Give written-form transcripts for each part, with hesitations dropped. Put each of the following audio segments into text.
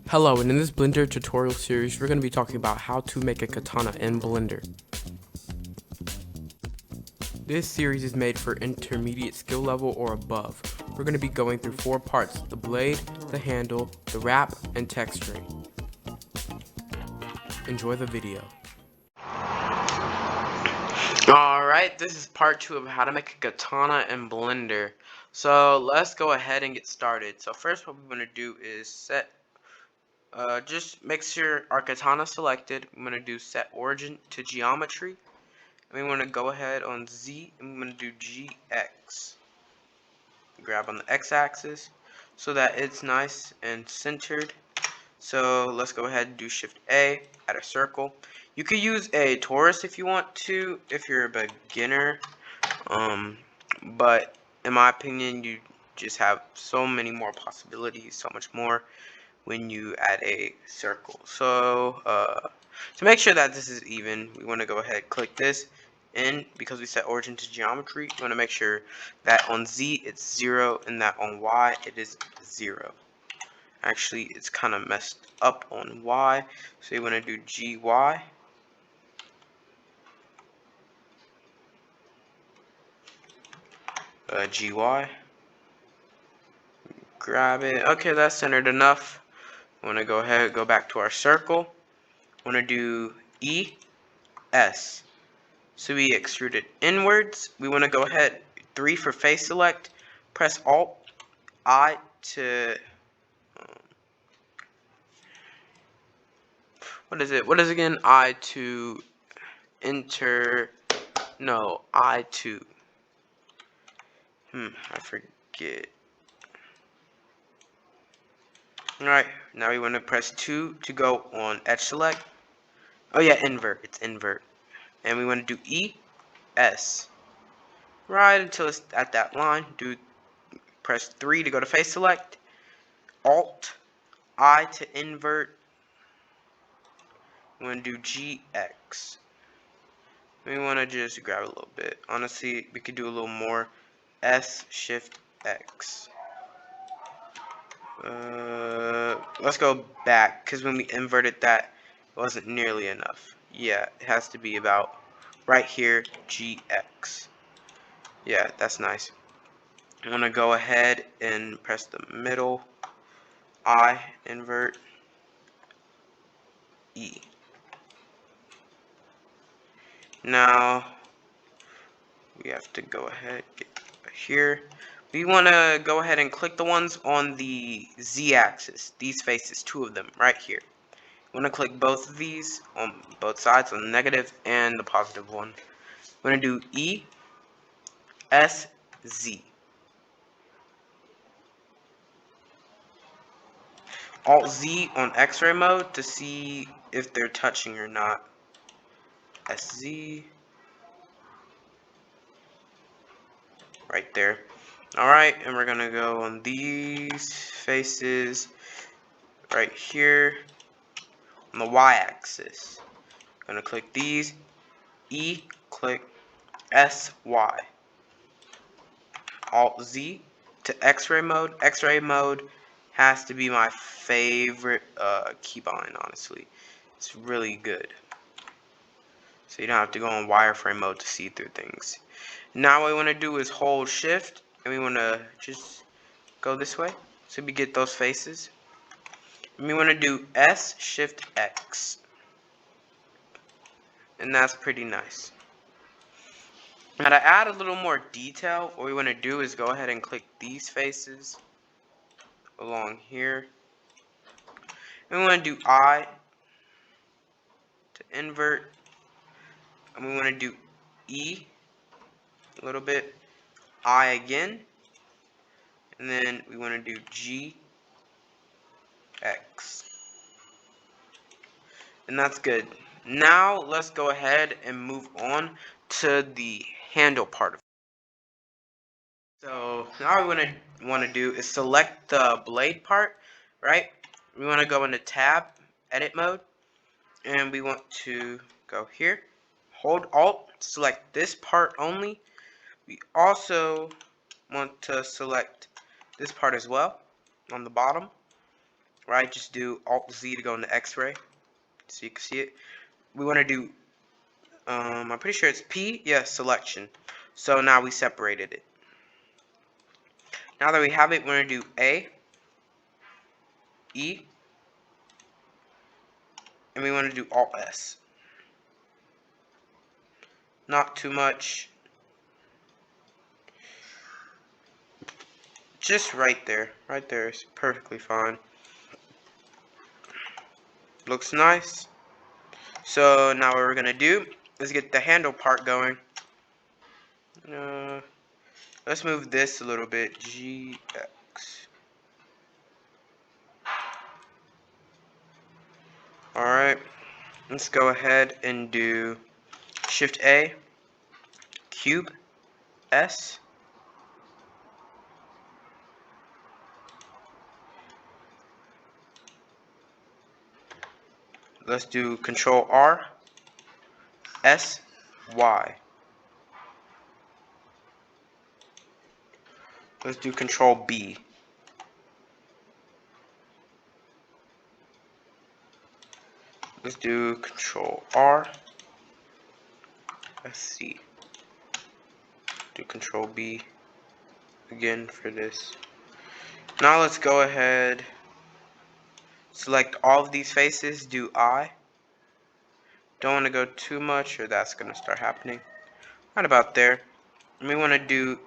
Hello, and in this Blender tutorial series, we're going to be talking about how to make a katana in Blender. This series is made for intermediate skill level or above. We're going to be going through 4 parts: the blade, the handle, the wrap, and texturing. Enjoy the video. Alright, this is part 2 of how to make a katana in Blender. So let's go ahead and get started. So first what we're going to do is just make sure our katana selected. I'm going to do set origin to geometry. And we want to go ahead on Z and we're going to do GX. Grab on the X axis so that it's nice and centered. So let's go ahead and do Shift A, add a circle. You could use a torus if you want to, if you're a beginner. But in my opinion, you just have so many more possibilities, so much more when you add a circle. So to make sure that this is even, we want to go ahead and click this, and because we set origin to geometry, we want to make sure that on Z it's 0 and that on Y it is 0. Actually, it's kind of messed up on Y, so you want to do GY. GY. Grab it. Okay, that's centered enough. I want to go ahead and go back to our circle. I want to do ES. So we extrude it inwards. We want to go ahead 3 for face select. Press Alt I to what is it? What is it again? I to enter. No, I to. I forget. Alright, now we want to press 2 to go on edge select. Oh yeah, invert. It's invert. And we want to do ES. Right until it's at that line. Press 3 to go to face select. Alt I to invert. We want to do GX. We want to just grab a little bit. Honestly, we could do a little more. S Shift X. Let's go back, because when we inverted that, it wasn't nearly enough. Yeah, it has to be about right here, GX. Yeah, that's nice. I'm going to go ahead and press the middle, I, invert, E. Now, we have to go ahead, get here. We want to go ahead and click the ones on the Z axis, these faces, 2 of them, right here. I'm going to click both of these on both sides, on the negative and the positive one. I'm going to do E, S, Z. Alt Z on X-ray mode to see if they're touching or not. SZ. Right there. Alright, and we're going to go on these faces right here on the Y-axis. Going to click these. E, click S, Y. Alt Z to X-ray mode. X-ray mode has to be my favorite keybind, honestly. It's really good. So you don't have to go on wireframe mode to see through things. Now what we want to do is hold shift, and we want to just go this way so we get those faces. And we want to do S Shift X. And that's pretty nice. Now to add a little more detail, what we want to do is go ahead and click these faces along here. And we want to do I to invert. And we want to do E a little bit. I again. And then we want to do G, X. And that's good. Now let's go ahead and move on to the handle part of it. So now what we want to do is select the blade part, right? We want to go into tab, edit mode, and we want to go here, hold Alt, select this part only. We also want to select this part as well on the bottom. right? Just do Alt Z to go into X-ray, so you can see it. We want to do, I'm pretty sure it's P, yes, selection. So now we separated it. Now that we have it, we're going to do A, E, and we want to do Alt S. Not too much. Just right there. Right there is perfectly fine. Looks nice. So now what we're going to do is get the handle part going. Let's move this a little bit. GX. Alright. Let's go ahead and do Shift A, Cube, S. Let's do Control R, S, Y. Let's do Control B. Let's do Control R, let's see. Do Control B again for this. Now let's go ahead, select all of these faces, do I. Don't want to go too much or that's going to start happening. Right about there. And we want to do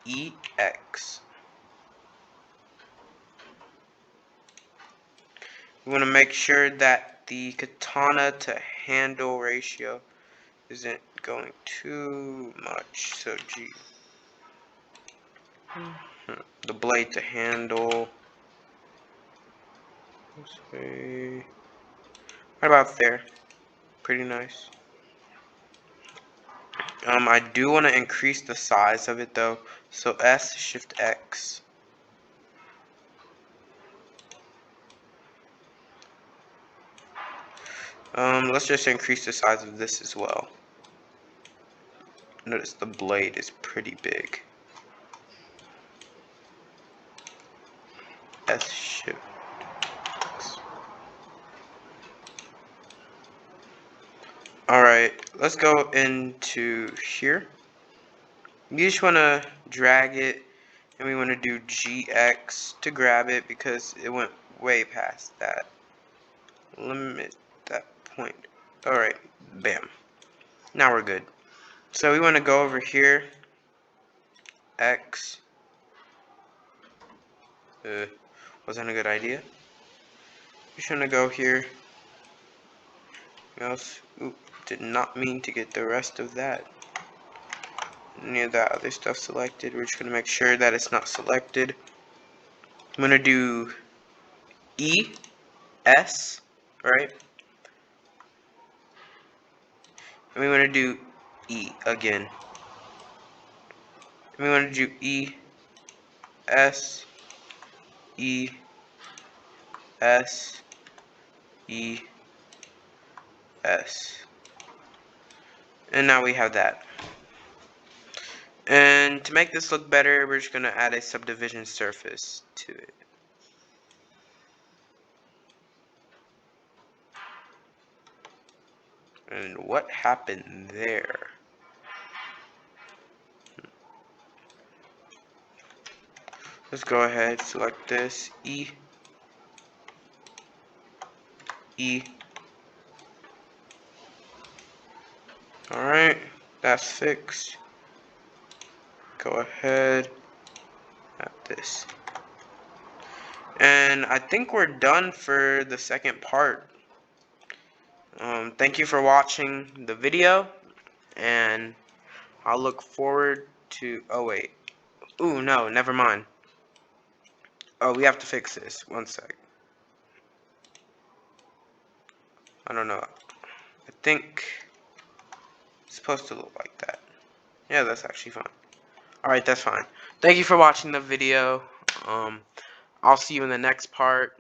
EX. We want to make sure that the katana to handle ratio isn't going too much. So G. The blade to handle. Let's see. Right about there. Pretty nice. I do want to increase the size of it though. So S, Shift X. Let's just increase the size of this as well. Notice the blade is pretty big. S, Shift X. Alright, let's go into here. You just want to drag it, and we want to do GX to grab it because it went way past that limit, that point. Alright, bam. Now we're good. So we want to go over here, X. Wasn't a good idea. Just want to go here. Else, oop, did not mean to get the rest of that. Any of that other stuff selected. We're just going to make sure that it's not selected. I'm going to do E, S, right? And we want to do E again. And we want to do E, S, E, S, E, S. And now we have that. And to make this look better, we're just going to add a subdivision surface to it. And what happened there? Let's go ahead, select this, E, E. Alright, that's fixed. Go ahead, add this. And I think we're done for the second part. Thank you for watching the video, and I'll look forward to, oh wait, ooh no, never mind. Oh, we have to fix this, one sec. I don't know, I think it's supposed to look like that. Yeah, that's actually fine. Alright, that's fine. Thank you for watching the video. I'll see you in the next part.